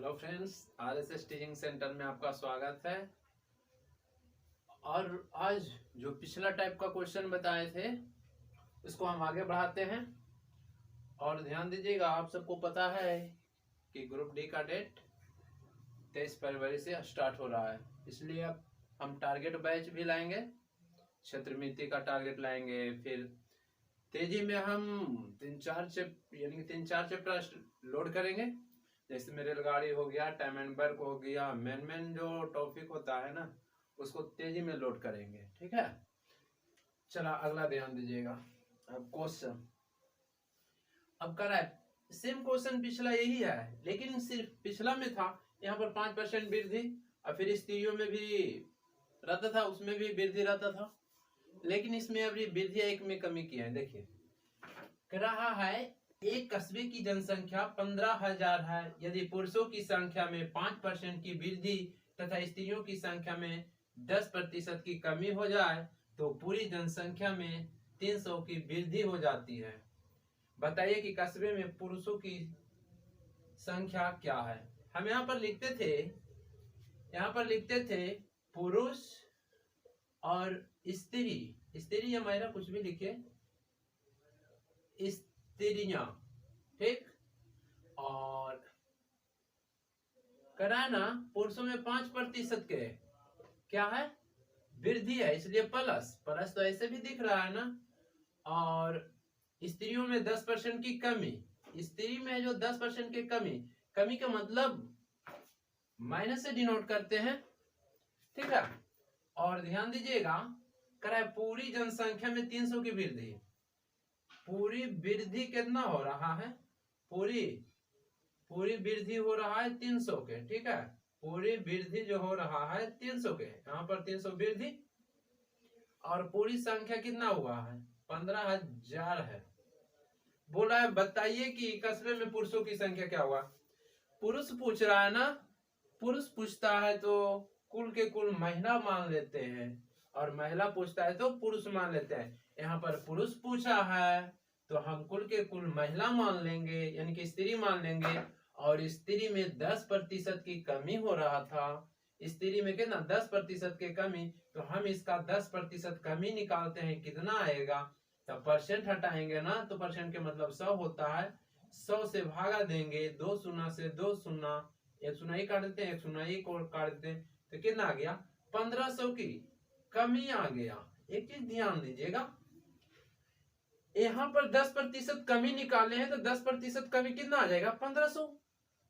Hello friends, RSS teaching centre में आपका स्वागत है। और आज जो पिछला टाइप का क्वेश्चन बताए थे उसको हम आगे बढ़ाते हैं। और ध्यान दीजिएगा, आप सबको पता है कि ग्रुप डी का डेट 23 फरवरी से स्टार्ट हो रहा है, इसलिए अब हम टारगेट बैच भी लाएंगे, क्षेत्रमिति का टारगेट लाएंगे। फिर तेजी में हम तीन चार चैप्टर लोड करेंगे, जैसे में रेलगाड़ी हो गया, टाइम एंड वर्क हो गया, मेन जो टॉपिक होता है ना उसको तेजी में लोड करेंगे। ठीक है, चला अगला ध्यान दीजिएगा। अब क्वेश्चन अब कर रहा है, सेम क्वेश्चन पिछला यही है, लेकिन सिर्फ पिछला में था यहाँ पर 5% वृद्धि, और फिर स्त्रियों में भी रहता था, उसमें भी वृद्धि रहता था, लेकिन इसमें अभी वृद्धि एक में कमी की है। देखिए कह रहा है, एक कस्बे की जनसंख्या 15,000 है। यदि पुरुषों की संख्या में 5% की वृद्धि तथा स्त्रियों की संख्या में 10% की कमी हो जाए तो पूरी जनसंख्या में 300 की वृद्धि हो जाती है। बताइए कि कस्बे में पुरुषों की संख्या क्या है। हम यहाँ पर लिखते थे पुरुष और स्त्री या महिला, कुछ भी लिखे, स्त्रियां, ठीक। और कराना पुरुषों में 5% के क्या है, वृद्धि है, इसलिए प्लस तो ऐसे भी दिख रहा है ना। और स्त्रियों में 10% की कमी, स्त्री में जो 10% की कमी का मतलब माइनस से डिनोट करते हैं, ठीक है। और ध्यान दीजिएगा, कराए पूरी जनसंख्या में 300 की वृद्धि। पूरी वृद्धि कितना हो रहा है, पूरी वृद्धि हो रहा है 300 के, ठीक है। पूरी वृद्धि जो हो रहा है 300 के, यहाँ पर 300 वृद्धि, और पूरी संख्या कितना हुआ है, 15,000 है। बोला है बताइए कि कस्बे में पुरुषों की संख्या क्या हुआ। पुरुष पूछ रहा है ना, पुरुष पूछता है तो कुल के कुल महिला मान लेते हैं, और महिला पूछता है तो पुरुष मान लेते हैं। यहाँ पर पुरुष पूछा है तो हम कुल के कुल महिला मान लेंगे, यानी कि स्त्री मान लेंगे। और स्त्री में 10% की कमी हो रहा था, स्त्री में कितना 10% की कमी, तो हम इसका 10% कमी निकालते हैं, कितना आएगा, तो परसेंट हटाएंगे ना, तो परसेंट के मतलब 100 होता है। 100 से भागा देंगे, 2 शून्य से 2 शून्य, 1 शून्य ही काट देते हैं, 1 शून्य ही काट देते हैं, तो कितना आ गया, 1500 की कमी आ गया। एक चीज ध्यान दीजिएगा, यहाँ पर 10% कमी निकाले हैं, तो 10% कमी कितना आ जाएगा,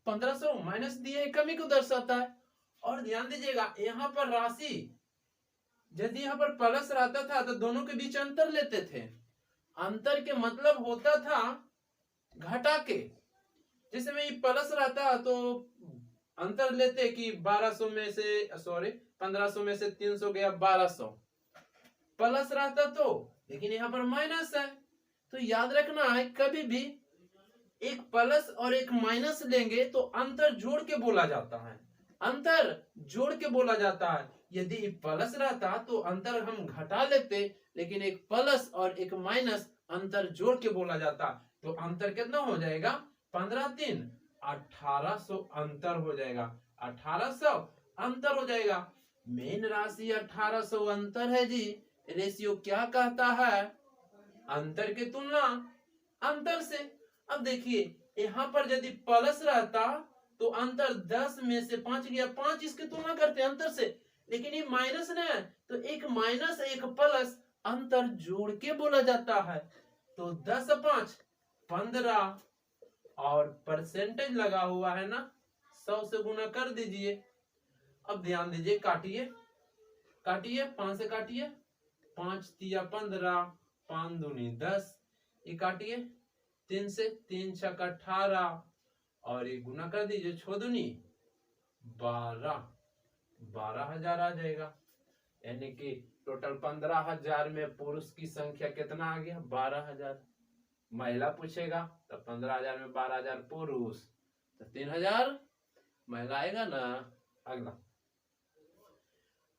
1500 माइनस दिए कमी को दर्शाता है। और ध्यान दीजिएगा, यहाँ पर राशि यदि यहाँ पर प्लस रहता था तो दोनों के बीच अंतर लेते थे। अंतर के मतलब होता था घटा के, जैसे में ये प्लस रहता तो अंतर लेते कि 1500 में से 300 गया 1200, प्लस रहता तो, लेकिन यहाँ पर माइनस है। तो याद रखना है, कभी भी एक प्लस और एक माइनस लेंगे तो अंतर जोड़ के बोला जाता है, अंतर जोड़ के बोला जाता है। यदि प्लस रहता तो अंतर हम घटा लेते, लेकिन एक प्लस और एक माइनस अंतर जोड़ के बोला जाता, तो अंतर कितना हो जाएगा, 15 3 1800 अंतर हो जाएगा, 1800 अंतर हो जाएगा। मेन राशि 1800 अंतर है जी। रेशियो क्या कहता है, अंतर की तुलना अंतर से। अब देखिए, यहाँ पर यदि प्लस रहता तो अंतर 10 में से 5 गया, 5 इसकी तुलना करते हैं अंतर से, लेकिन ये माइनस ना है, तो एक माइनस एक प्लस अंतर जोड़ के बोला जाता है। तो 10 5 15, और परसेंटेज लगा हुआ है ना, 100 से गुना कर दीजिए। अब ध्यान दीजिए, काटिए 5 से काटिए, 5 तिया 15, 5 दूनी 10, ये काटिए 3 से, 3 छक 18, और ये गुना कर दीजिए 6 दूनी 12,000 आ जाएगा। यानी कि टोटल 15,000 में पुरुष की संख्या कितना आ गया, 12,000। महिला पूछेगा तो 15,000 में 12,000 पुरुष, तो 3,000 महिला आएगा ना। अगला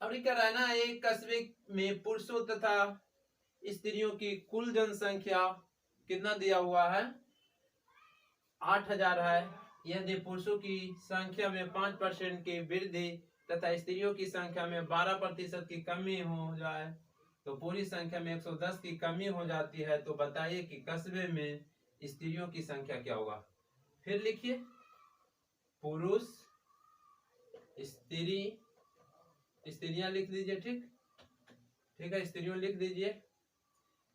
अब क्या रहा है ना, एक कस्बे में पुरुषों तथा स्त्रियों की कुल जनसंख्या कितना दिया हुआ है, 8,000 है। यदि पुरुषों की संख्या में 5% की वृद्धि तथा स्त्रियों की संख्या में 12% की कमी हो जाए तो पूरी संख्या में 110 की कमी हो जाती है, तो बताइए कि कस्बे में स्त्रियों की संख्या क्या होगा। फिर लिखिए, पुरुष, स्त्री, स्त्रियां लिख दीजिए, ठीक है, स्त्रियों लिख दीजिए।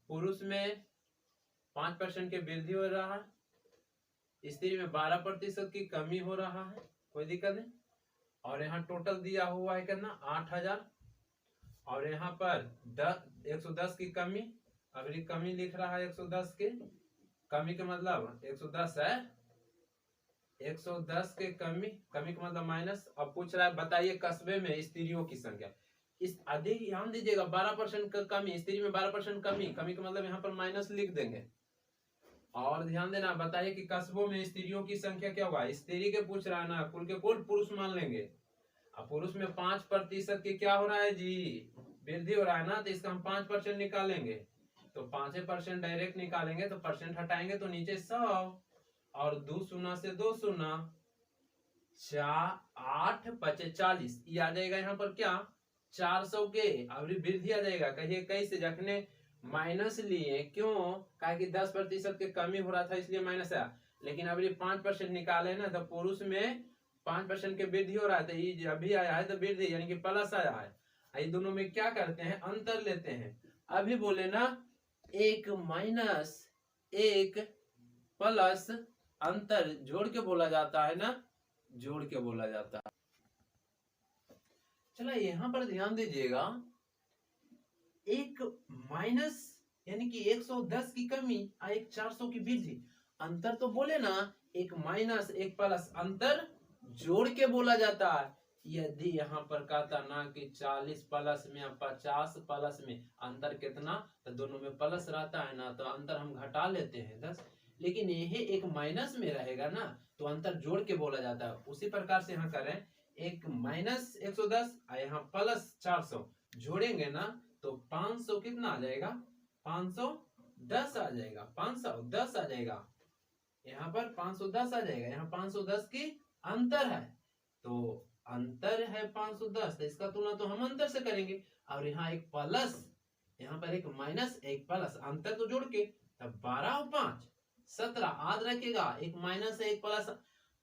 पुरुष में 5% की वृद्धि हो रहा है, स्त्री में 12% की कमी हो रहा है, कोई दिक्कत नहीं। और यहाँ टोटल दिया हुआ है कितना, 8000, और यहाँ पर 110 की कमी, अगली कमी लिख रहा है 110 की कमी का मतलब 110 है, 110 के कमी का मतलब माइनस। अब पूछ रहा है बताइए कस्बे में स्त्रियों की संख्या। इस अधिक ध्यान दीजिएगा, 12% का कमी, स्त्री में 12% कमी का मतलब यहाँ पर माइनस लिख देंगे। और ध्यान देना, बताइए कि कस्बों में स्त्रियों की संख्या क्या होगा। स्त्री के पूछ रहा है ना, कुल के कुल पुरुष मान लेंगे। अब पुरुष में 5% की क्या हो रहा है जी, वृद्धि हो रहा है ना, तो इसका हम 5% निकालेंगे, तो 5% डायरेक्ट निकालेंगे, तो परसेंट हटाएंगे तो नीचे 100, और 2 शून्य से 2 शून्य, 8 5 40, ये आ जाएगा यहाँ पर क्या, 400 के। अब वृद्धि आ जाएगा, कहिए कैसे, जखने माइनस लिए, क्यों, कहा कि 10% की कमी हो रहा था इसलिए माइनस आया, लेकिन अब 5% निकाले ना, तो पुरुष में 5% की वृद्धि हो रहा है, तो ये अभी आया है तो वृद्धि यानी कि प्लस आया है। ये दोनों में क्या करते हैं, अंतर लेते हैं। अभी बोले ना, एक माइनस एक प्लस, अंतर जोड़ के बोला जाता है ना, जोड़ के बोला जाता है। चलो यहाँ पर ध्यान दीजिएगा, एक माइनस यानी कि 110 की कमी और एक 400 की वृद्धि, अंतर तो बोले ना, एक माइनस एक प्लस, अंतर जोड़ के बोला जाता है। यदि यहाँ पर कहता ना कि 40 प्लस में 50 प्लस में अंतर कितना, तो दोनों में प्लस रहता है ना, तो अंतर हम घटा लेते हैं 10, लेकिन यह एक माइनस में रहेगा ना, तो अंतर जोड़ के बोला जाता है। उसी प्रकार से यहाँ करें, एक माइनस 110 और यहाँ प्लस 400 जोड़ेंगे ना, तो 500 कितना आ जाएगा, 510 आ जाएगा, 510 आ जाएगा, यहाँ पर 510 आ जाएगा, यहाँ 510 की अंतर है, तो अंतर है 510, तो इसका तुलना तो हम अंतर से करेंगे। और यहाँ एक प्लस, यहाँ पर एक माइनस एक प्लस, अंतर तो जोड़ के, तब 12 और 5 17, याद रखिएगा, एक माइनस एक प्लस,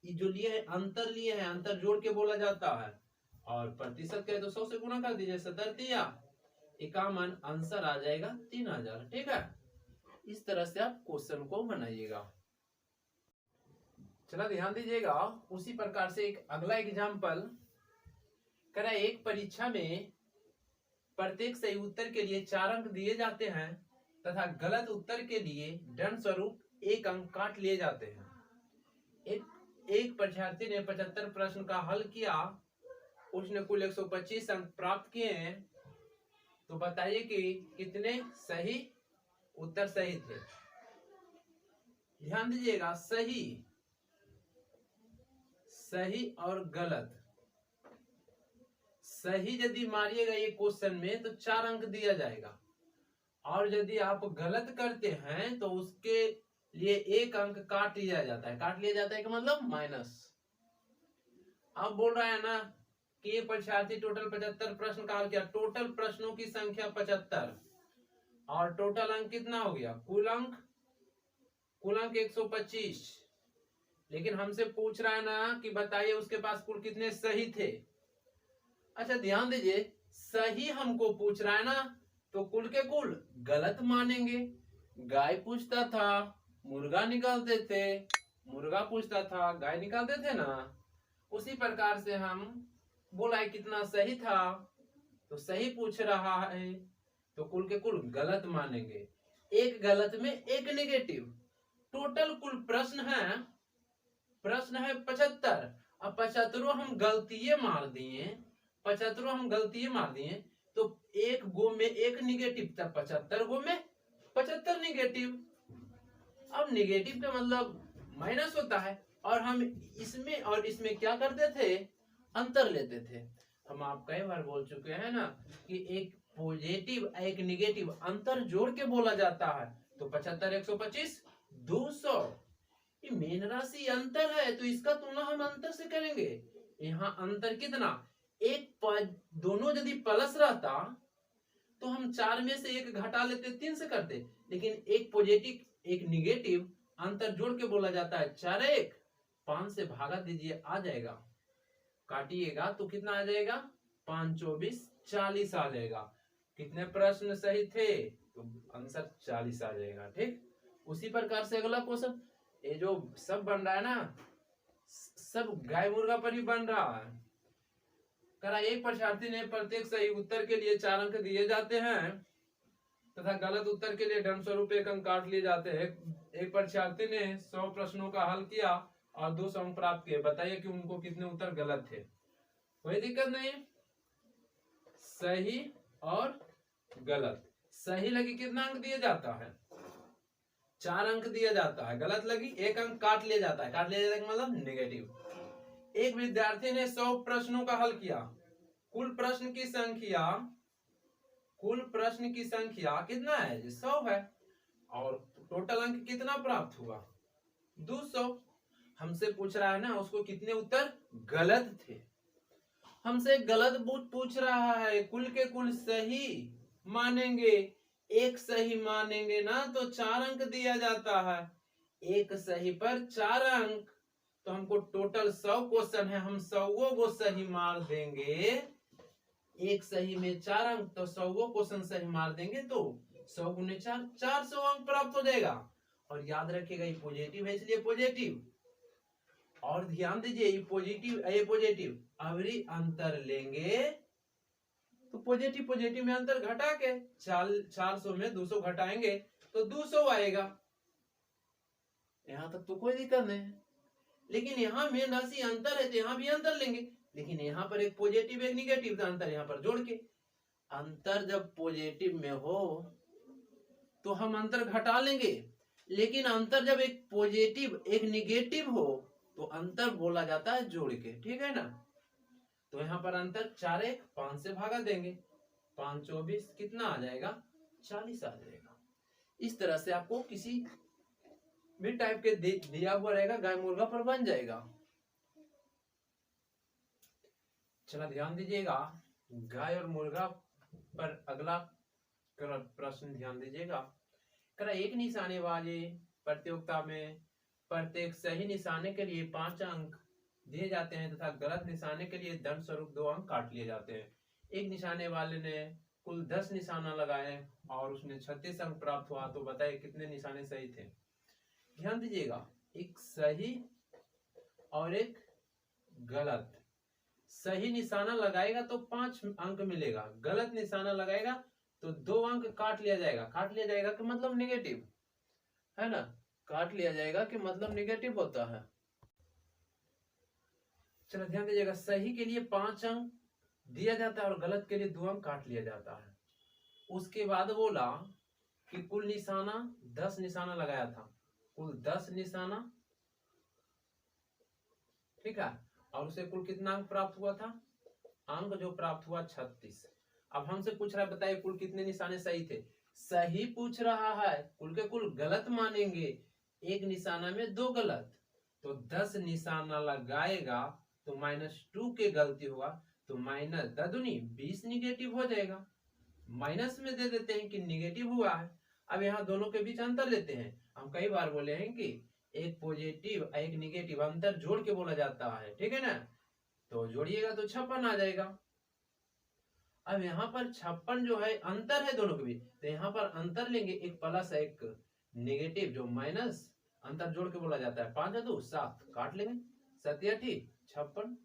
जो लिए है अंतर लिए है, अंतर जोड़ के बोला जाता है। और प्रतिशत कहे तो 100 से गुणा कर दीजिए, 71 आंसर आ जाएगा 3000, ठीक है। इस तरह से आप क्वेश्चन को बनाइएगा। चला ध्यान दीजिएगा, उसी प्रकार से एक अगला एग्जाम्पल करा, एक परीक्षा में प्रत्येक सही उत्तर के लिए 4 अंक दिए जाते हैं तथा गलत उत्तर के लिए दंड स्वरूप 1 अंक काट लिए जाते हैं। एक परीक्षार्थी ने 75 प्रश्न का हल किया, उसने कुल 125 अंक प्राप्त किए हैं, तो बताइए कि कितने सही उत्तर सही थे। ध्यान दीजिएगा, सही और गलत, सही यदि मारिएगा ये क्वेश्चन में तो 4 अंक दिया जाएगा, और यदि आप गलत करते हैं तो उसके लिए 1 अंक काट लिया जाता है। काट लिया जाता है का मतलब माइनस। अब बोल रहा है ना कि ये परीक्षार्थी टोटल 75 प्रश्न का हल किया, टोटल प्रश्नों की संख्या 75 और टोटल अंक कितना हो गया, कुल अंक 125, लेकिन हमसे पूछ रहा है ना कि बताइए उसके पास कुल कितने सही थे। अच्छा ध्यान दीजिए, सही हमको पूछ रहा है ना, तो कुल के कुल गलत मानेंगे। गाय पूछता था मुर्गा निकालते थे, मुर्गा पूछता था गाय निकालते थे ना, उसी प्रकार से हम बोला है कितना सही था, तो सही पूछ रहा है तो कुल के कुल गलत मानेंगे। एक गलत में एक नेगेटिव, टोटल कुल प्रश्न है 75, अब 75 हम गलती मार दिए, 75 हम गलती मार दिए, तो एक गो में एक निगेटिव, तब 75 गो में 75 निगेटिव। अब निगेटिव का मतलब माइनस होता है, और हम इसमें और इसमें क्या करते थे, अंतर लेते थे। हम आप कई बार बोल चुके हैं ना कि एक पॉजिटिव एक निगेटिव अंतर जोड़ के बोला जाता है, तो 75 125 200, ये मेन राशि अंतर है तो इसका तुलना हम अंतर से करेंगे। यहाँ अंतर कितना, दोनों यदि प्लस रहता तो हम 4 में से 1 घटा लेते 3 से करते, लेकिन एक पॉजिटिव एक निगेटिव अंतर जोड़ के बोला जाता है। 4 1 5 से भागा दीजिए, आ जाएगा, काटिएगा तो कितना आ जाएगा, 5 24 40 आ जाएगा। कितने प्रश्न सही थे, तो आंसर 40 आ जाएगा। ठीक, उसी प्रकार से अगला क्वेश्चन, ये जो सब बन रहा है ना, सब गाय मुर्गा पर ही बन रहा है। करा एक परीक्षार्थी ने प्रत्येक सही उत्तर के लिए 4 अंक दिए जाते हैं तथा गलत उत्तर के लिए दंड स्वरूप 1 अंक काट लिए जाते हैं। एक परीक्षार्थी ने 100 प्रश्नों का हल किया और 200 अंक प्राप्त किए, बताइए कि उनको कितने उत्तर गलत थे। कोई दिक्कत नहीं, सही और गलत। सही लगी कितना अंक दिया जाता है, 4 अंक दिया जाता है। गलत लगी 1 अंक काट लिया जाता है। काट लिया जाता है मतलब नेगेटिव। एक विद्यार्थी ने 100 प्रश्नों का हल किया, कुल प्रश्न की संख्या कितना है, 100 है, और टोटल अंक कितना प्राप्त हुआ, 200। हमसे पूछ रहा है ना उसको कितने उत्तर गलत थे। हमसे गलत पूछ रहा है, कुल के कुल सही मानेंगे, एक सही मानेंगे ना तो 4 अंक दिया जाता है। एक सही पर 4 अंक, तो हमको टोटल 100 क्वेश्चन है, हम 100 को सही मार देंगे। एक सही में 4 अंक, तो 100 क्वेश्चन सही मार देंगे तो 100 गुने 4 400 अंक प्राप्त हो जाएगा। और याद रखिएगा ये पॉजिटिव है इसलिए पॉजिटिव। और ध्यान दीजिए ये पॉजिटिव अवरी अंतर लेंगे तो पॉजिटिव में अंतर घटा के 400 में 200 घटाएंगे तो 200 आएगा। यहां तक तो कोई दिक्कत नहीं है, लेकिन यहाँ मेन राशि अंतर है तो यहाँ भी अंतर लेंगे, लेकिन यहाँ पर एक पॉजिटिव एक निगेटिव का अंतर यहाँ पर जोड़ के। अंतर जब पॉजिटिव में हो तो हम अंतर घटा लेंगे, लेकिन अंतर जब एक पॉजिटिव एक निगेटिव हो तो अंतर बोला जाता है जोड़ के। ठीक है ना, तो यहाँ पर अंतर 4 1 5 से भागा देंगे, 5 24 कितना आ जाएगा, 40 आ जाएगा। इस तरह से आपको किसी भी टाइप के दिया हुआ रहेगा गाय मुर्गा पर बन जाएगा। चला ध्यान दीजिएगा, गाय और मुर्गा पर अगला प्रश्न ध्यान दीजिएगा। करा एक निशाने वाले प्रतियोगिता में प्रत्येक सही निशाने के लिए 5 अंक दिए जाते हैं तथा गलत निशाने के लिए दंड स्वरूप 2 अंक काट लिए जाते हैं। एक निशाने वाले ने कुल 10 निशाना लगाए और उसने 36 अंक प्राप्त हुआ, तो बताइए कितने निशाने सही थे। ध्यान दीजिएगा, एक सही और एक गलत। सही निशाना लगाएगा तो 5 अंक मिलेगा, गलत निशाना लगाएगा तो 2 अंक काट लिया जाएगा। काट लिया जाएगा कि मतलब निगेटिव है ना, काट लिया जाएगा कि मतलब निगेटिव होता है। चलो ध्यान दीजिएगा, सही के लिए 5 अंक दिया जाता है और गलत के लिए 2 अंक काट लिया जाता है। उसके बाद बोला कि कुल निशाना 10 निशाना लगाया था, कुल 10 निशाना, ठीक है, और उसे कुल कितना अंक प्राप्त हुआ था, अंक जो प्राप्त हुआ 36। अब हमसे पूछ रहा है बताइए कुल कितने निशाने सही थे। सही पूछ रहा है, कुल के कुल गलत मानेंगे, एक निशाना में 2 गलत, तो 10 निशाना लगाएगा तो -2 के गलती हुआ तो माइनस 20 निगेटिव हो जाएगा। माइनस में दे देते हैं कि निगेटिव हुआ है। अब यहाँ दोनों के बीच अंतर लेते हैं। हम कई बार बोले हैं कि एक पॉजिटिव एक निगेटिव अंतर जोड़ के बोला जाता है, ठीक है ना, तो जोड़िएगा तो 56 आ जाएगा। अब यहाँ पर 56 जो है अंतर है दोनों के बीच, तो यहाँ पर अंतर लेंगे, एक प्लस एक निगेटिव जो माइनस अंतर जोड़ के बोला जाता है। 5 2 7 काट लेंगे, 7 8 56,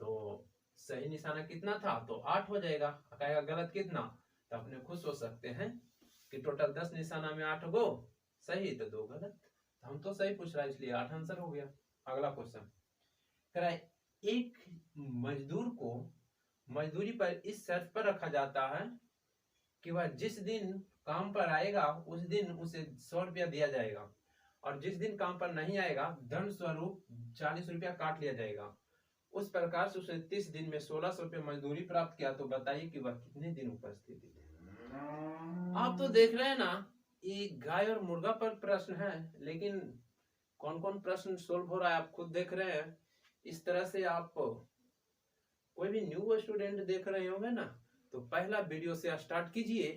तो सही निशाना कितना था तो 8 हो जाएगा। कहेगा गलत कितना, तो अपने खुश हो सकते हैं कि टोटल 10 निशाना में 8 गो सही तो 2 गलत। हम तो सही पूछ रहा है इसलिए 8 आंसर हो गया। अगला क्वेश्चन कराए, एक मजदूर को मजदूरी पर इस शर्त पर रखा जाता है कि वह जिस दिन काम पर आएगा उस दिन उसे 100 रुपया दिया जाएगा, और जिस दिन काम पर नहीं आएगा दंड स्वरूप 40 रुपया काट लिया जाएगा। उस प्रकार से उसने 30 दिन में 1600 रुपये मजदूरी प्राप्त किया, तो बताइए कि वह कितने दिन उपस्थित थे। आप तो देख रहे हैं ना, ये गाय और मुर्गा पर प्रश्न है, लेकिन कौन कौन प्रश्न सोल्व हो रहा है आप खुद देख रहे हैं। इस तरह से आप कोई भी न्यू स्टूडेंट देख रहे होंगे ना, तो पहला वीडियो से स्टार्ट कीजिए।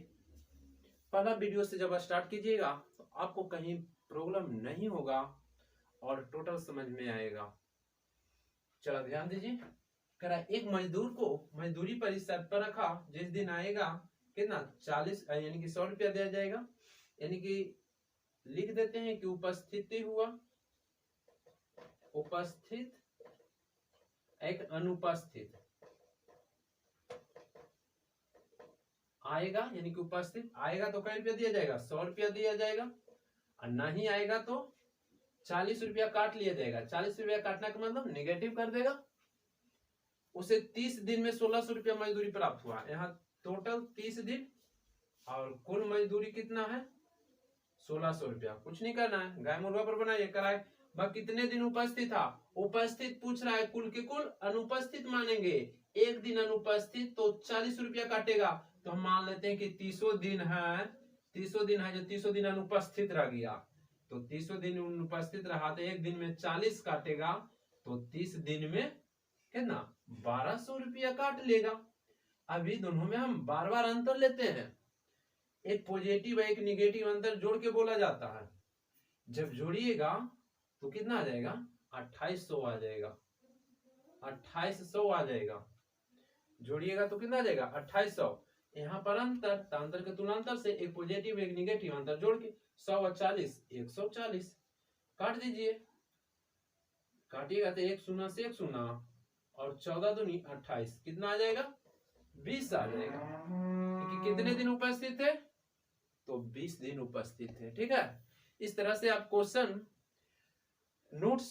पहला वीडियो से जब स्टार्ट कीजिएगा तो आपको कहीं प्रॉब्लम नहीं होगा और टोटल समझ में आएगा। चलो ध्यान दीजिए, करा एक मजदूर को मजदूरी पर इस शर्त पर रखा, जिस दिन आएगा कितना 40 यानी कि 100 रुपया दिया जाएगा। यानी कि लिख देते हैं कि उपस्थिति हुआ, उपस्थित एक अनुपस्थित आएगा, यानी कि उपस्थित आएगा तो कई रुपया दिया जाएगा 100 रुपया दिया जाएगा, और नहीं आएगा तो 40 रुपया काट लिया जाएगा। 40 रुपया काटने का मतलब नेगेटिव कर देगा। उसे 30 दिन में 1600 रुपया मजदूरी प्राप्त हुआ। यहाँ टोटल 30 दिन और कुल मजदूरी कितना है 1600 रुपया। कुछ नहीं करना है, गाय मुर्गा पर बनाइए कराए। वह कितने दिन उपस्थित था, उपस्थित पूछ रहा है, कुल के कुल अनुपस्थित मानेंगे। एक दिन अनुपस्थित तो 40 रुपया काटेगा, तो हम मान लेते हैं कि 30 दिन है, 30 दिन है, जो 30 दिन अनुपस्थित रह गया, तो 30 दिन अनुपस्थित रहा तो एक दिन में 40 काटेगा, तो 30 दिन में कितना 1200 रुपया काट लेगा। अभी दोनों में हम बार बार अंतर लेते हैं, एक पॉजिटिव एक निगेटिव अंतर जोड़ के बोला जाता है। जब जोड़िएगा तो कितना आ जाएगा 2800 आ जाएगा, 2800 आ जाएगा। जोड़िएगा तो कितना आ जाएगा 2800। यहाँ पर अंतर, तो अंतर के तुलनांतर से एक पॉजिटिव एक निगेटिव अंतर जोड़ के 100 और 40 140 काट दीजिए। काटिएगा तो एक शून्य से एक शून्य और 14 दूनी 28, कितना आ जाएगा 20 आ जाएगा। क्योंकि कितने दिन उपस्थित थे तो 20 दिन उपस्थित थे। ठीक है, इस तरह से आप क्वेश्चन नोट्स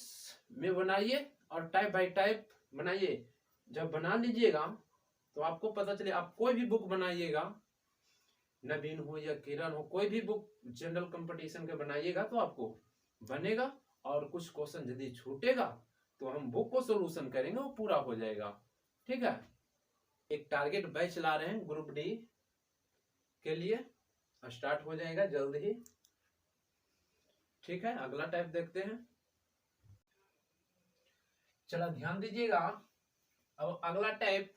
में बनाइए और टाइप बाय टाइप बनाइए। जब बना लीजिएगा तो आपको पता चले, आप कोई भी बुक बनाइएगा, नवीन हो या किरण हो, कोई भी बुक जनरल कंपटीशन के बनाइएगा तो आपको बनेगा। और कुछ क्वेश्चन यदि छूटेगा तो हम बुक को सोल्यूशन करेंगे, वो पूरा हो जाएगा। ठीक है, एक टारगेट बैच ला रहे हैं ग्रुप डी के लिए, स्टार्ट हो जाएगा जल्द ही। ठीक है, अगला टाइप देखते हैं। चलो ध्यान दीजिएगा, अब अगला टाइप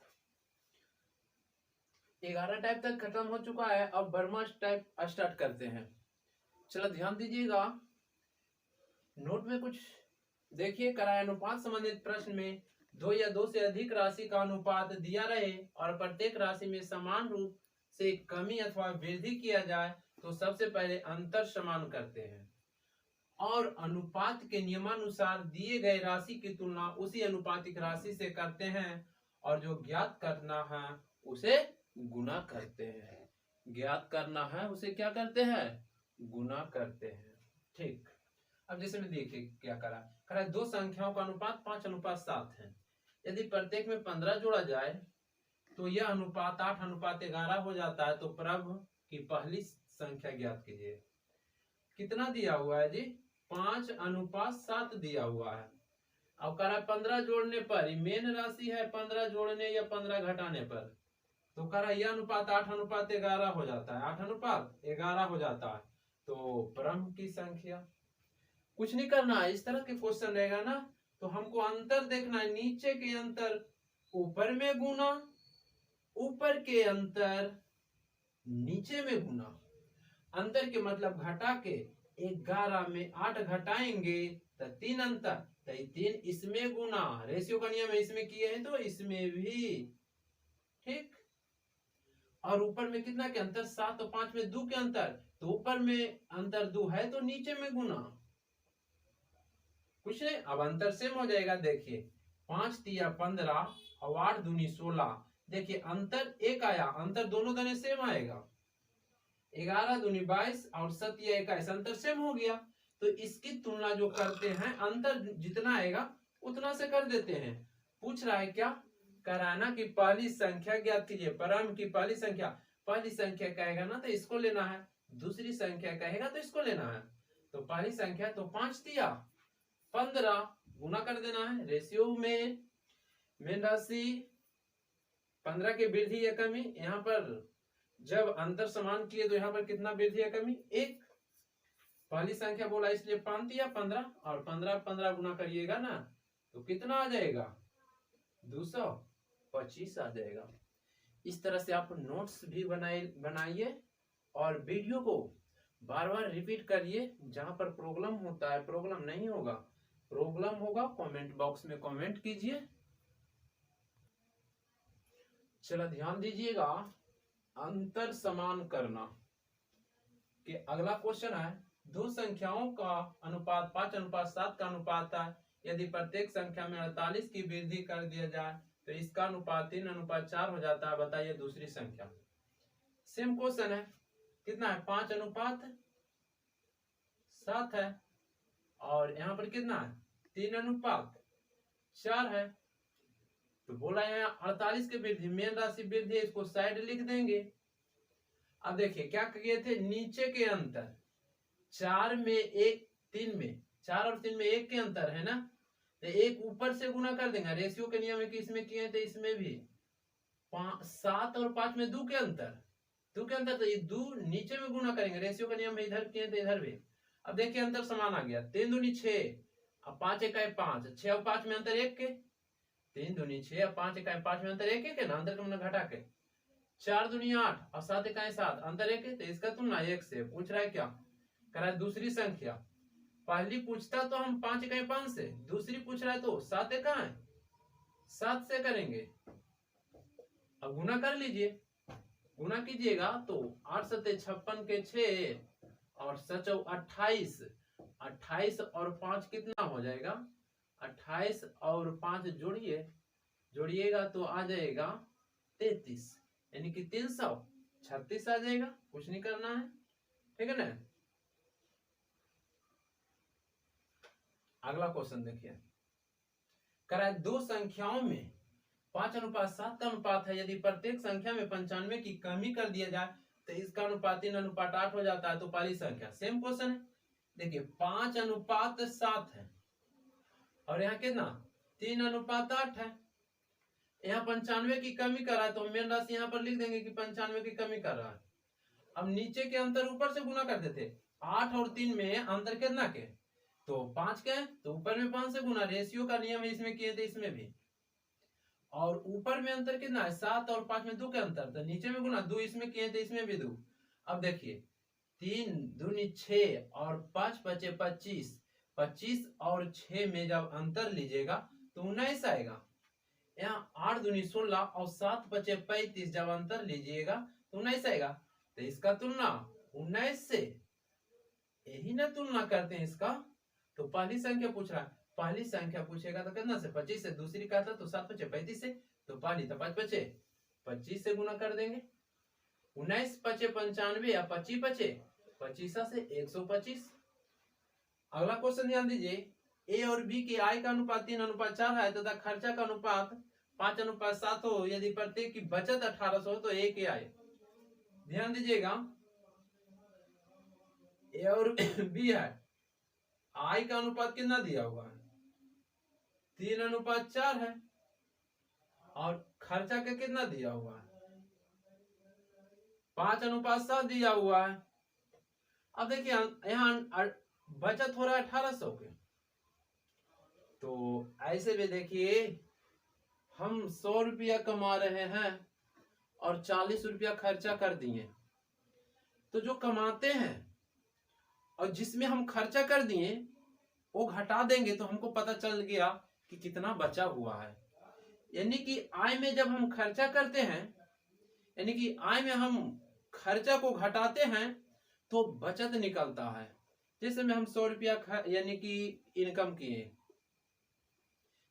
11 टाइप तक खत्म हो चुका है, अब बर्मा टाइप स्टार्ट करते हैं। चलो ध्यान दीजिएगा, नोट में कुछ देखिए, कराए अनुपात संबंधित प्रश्न में 2 या 2 से अधिक राशि का अनुपात दिया रहे और प्रत्येक राशि में समान रूप से कमी अथवा वृद्धि किया जाए तो सबसे पहले अंतर समान करते हैं और अनुपात के नियमानुसार दिए गए राशि की तुलना उसी अनुपातिक राशि से करते हैं और जो ज्ञात करना है उसे गुना करते हैं। ज्ञात करना है उसे क्या करते हैं, गुना करते हैं। ठीक, अब जैसे में देखिए क्या करा, 2 संख्याओं का अनुपात 5:7 है। यदि प्रत्येक में 15 जोड़ा जाए तो यह अनुपात 8:11 हो जाता है। तो प्रभ की पहली संख्या ज्ञात कीजिए। कितना दिया हुआ है जी 5:7 दिया हुआ है। अब कह रहा है 15 जोड़ने पर, मेन राशि है 15 जोड़ने या 15 घटाने पर, तो कह रहा है यह अनुपात 8:11 हो जाता है, 8:11 हो जाता है। तो ब्रह्म की संख्या, कुछ नहीं करना है। इस तरह के क्वेश्चन रहेगा ना तो हमको अंतर देखना है, नीचे के अंतर ऊपर में गुना, ऊपर के अंतर नीचे में गुना। अंतर के मतलब घटा के 11 में 8 घटाएंगे तो 3 अंतर, तो 3 इसमें गुना, रेशियो का नियम है, इसमें किए हैं तो इसमें भी। ठीक, और ऊपर में कितना के अंतर 7 और 5 में 2 के अंतर, तो ऊपर में अंतर 2 है तो नीचे में गुना। कुछ नहीं, अब अंतर सेम हो जाएगा। देखिए 5 तिया 15 और 8 दूनी 16, देखिए अंतर 1 आया, अंतर दोनों दने सेम आएगा। 11 दूनी 22 और 7 या 21, अंतर सेम हो गया। तो इसकी तुलना जो करते हैं, अंतर जितना आएगा उतना से कर देते हैं। पूछ रहा है क्या, कराना की पहली संख्या ज्ञात कीजिए। परम की पहली संख्या, पहली संख्या कहेगा ना तो इसको लेना है, दूसरी संख्या कहेगा तो इसको लेना है। तो पहली संख्या तो 5 तिया 15 गुना कर देना है। रेशियो में मेन राशि 15 की वृद्धि या कमी, यहाँ पर जब अंतर समान किए तो यहाँ पर कितना वृद्धि या कमी 1। पहली संख्या बोला इसलिए 5 दिया 15, और 15 गुना करिएगा ना तो कितना आ जाएगा, 225 आ जाएगा। इस तरह से आप नोट्स भी बनाइए और वीडियो को बार बार रिपीट करिए। जहां पर प्रॉब्लम होता है, प्रॉब्लम नहीं होगा, प्रॉब्लम होगा कमेंट बॉक्स में कमेंट कीजिए। चलो ध्यान दीजिएगा, अंतर समान करना कि अगला क्वेश्चन है, दो संख्याओं का अनुपात 5:7 का अनुपात है। यदि प्रत्येक संख्या में 48 की वृद्धि कर दिया जाए तो इसका अनुपात 3:4 हो जाता है। बताइए दूसरी संख्या। सेम क्वेश्चन है, कितना है, 5:7 है, और यहाँ पर कितना है, 3:4 है। तो बोला है 48 की वृद्धि, मेन राशि वृद्धि है, इसको साइड लिख देंगे। अब देखिए क्या किए थे, नीचे के अंतर 4 में 1, 3 में 4 और 3 में 1 के अंतर है ना, तो 1 ऊपर से गुना कर देंगे। रेशियो के नियम है कि इसमें किए थे, इसमें भी 7 और 5 में 2 के अंतर, तो ये 2 नीचे में गुना करेंगे। रेशियो का नियम है, इधर किए थे इधर भी। अब देखिए अंतर समान आ गया, 3 दूनी 6, अब 5 इकाई 5, 6 और 5 में अंतर 1 के, 3 दूनी 6 और 5 इकाई 5 में अंतर 1 के ना, अंतर का मतलब घटा के, 4 दूनी 8 और 7 इकाई 7, अंतर 1 है। तो इसका तुलना 1 से। पूछ रहा है क्या, कह रहा है दूसरी संख्या। पहली पूछता तो हम 5 इकाई 5 से, दूसरी पूछ रहा है तो 7 इकाई 7 से करेंगे। अब गुना कर लीजिए, गुना कीजिएगा तो 8 सत्ते 56 के 6 और 7 28, 28 और 5 कितना हो जाएगा, 28 और 5 जोड़िएगा तो आ जाएगा 33, यानी कि 336 आ जाएगा। कुछ नहीं करना है, ठीक है ना। अगला क्वेश्चन देखिए, कराए दो संख्याओं में 5:7 का अनुपात है। यदि प्रत्येक संख्या में 95 की कमी कर दिया जाए तो इसका अनुपात 3:8 हो जाता है। तो पहली संख्या, सेम क्वेश्चन है। देखिए 5:7 है और यहाँ कितना 3:8 है। यहाँ 95 की कमी कर रहा है तो मेन राशि यहाँ पर लिख देंगे कि 95 की कमी कर रहा है। अब नीचे के अंतर ऊपर से गुना कर देते, 8 और 3 में अंतर कितना के, तो 5 के, तो ऊपर में 5 से गुना, रेशियो का नियम है, इसमें किए थे इसमें भी। और ऊपर में अंतर कितना है, 7 और 5 में 2 के अंतर, तो नीचे में गुना, 2 इसमें किए थे इसमें भी 2। अब देखिए 3 दूनी 6 और 5 बचे 25, 25 और 6 में जब अंतर लीजिएगा तो 19 आएगा। यहाँ 8 दूनी 16 और 7 बचे 35, जब अंतर लीजिएगा तो 19 आएगा। तो इसका तुलना 19 से, यही ना तुलना करते हैं इसका। तो पहली संख्या पूछ रहा है, पहली संख्या पूछेगा तो कितना से, 25 से, दूसरी का था तो 7 बचे 35 से, तो पहली तो 5 बचे 25 से गुना कर देंगे। 19 बचे 95 या 25 बचे 25 से 125। अगला क्वेश्चन ध्यान दीजिए, ए और बी की आय का अनुपात 3:4 है तथा खर्चा का अनुपात 5:7 हो। यदि प्रत्येक की बचत 1800 हो तो ए की आय, ध्यान दीजिएगा ए और बी है, आय का अनुपात कितना दिया हुआ है, 3:4 है, और खर्चा का कितना दिया हुआ है, 5:7 दिया हुआ है। अब देखिए यहाँ बचत हो रहा है 1800 के, तो ऐसे भी देखिए हम 100 रुपया कमा रहे हैं और 40 रुपया खर्चा कर दिए, तो जो कमाते हैं और जिसमें हम खर्चा कर दिए वो घटा देंगे तो हमको पता चल गया कि कितना बचा हुआ है। यानी कि आय में जब हम खर्चा करते हैं, यानी कि आय में हम खर्चा को घटाते हैं तो बचत निकलता है। जैसे में हम 100 रुपया यानी कि इनकम किए,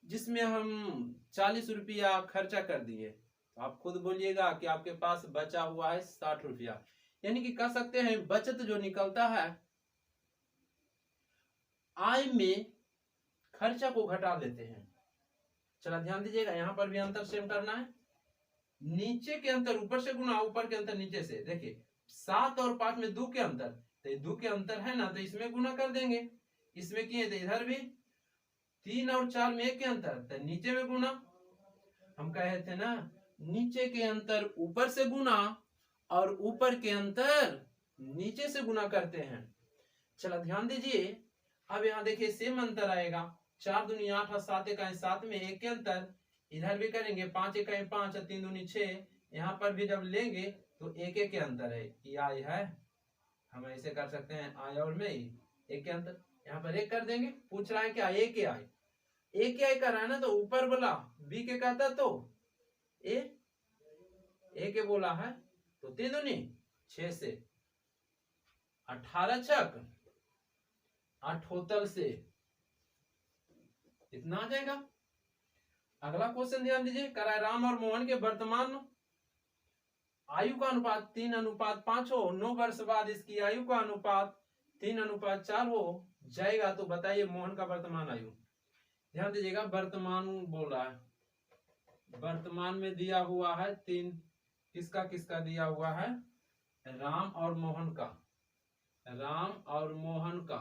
जिसमें हम 40 रुपया खर्चा कर दिए, तो आप खुद बोलिएगा कि आपके पास बचा हुआ है 60 रुपया। यानी कि कह सकते हैं बचत जो निकलता है आय में खर्चा को घटा देते हैं। चला ध्यान दीजिएगा, यहां पर भी अंतर सेम करना है। नीचे के अंतर ऊपर से गुना, ऊपर के अंतर नीचे से। देखिए 7 और 5 में 2 के अंतर, तो 2 के अंतर है ना, तो इसमें गुना कर देंगे। इसमें किए थे इधर भी 3 और 4 में 1 के अंतर, तो नीचे में गुना। हम कहे थे ना नीचे के अंतर ऊपर से गुना और ऊपर के अंतर नीचे से गुना करते हैं। चला ध्यान दीजिए, अब यहाँ देखिए सेम अंतर आएगा, 4 दूनी 8 और 7 इकाई 7 में 1 के अंतर, इधर भी करेंगे 5 इकाई 5 और 3 दूनी 6, यहाँ पर भी जब लेंगे तो 1 के अंतर है, ये आई है, हम ऐसे कर सकते हैं आई और में 1 के अंतर, यहाँ पर 1 कर देंगे। पूछ रहा है क्या ए के आई, ए के आई कर रहा है ना, तो ऊपर बोला बी के कहता तो ए के बोला है, तो 3 दूनी 6 से 18 छक 78 से इतना आ जाएगा। अगला क्वेश्चन ध्यान दीजिए, करा राम और मोहन के वर्तमान आयु का अनुपात 3:5 हो, 9 वर्ष बाद इसकी आयु का अनुपात 3:4 हो जाएगा, तो बताइए मोहन का वर्तमान आयु। ध्यान दीजिएगा, वर्तमान बोल रहा है, वर्तमान में दिया हुआ है 3, किसका किसका दिया हुआ है, राम और मोहन का, राम और मोहन का,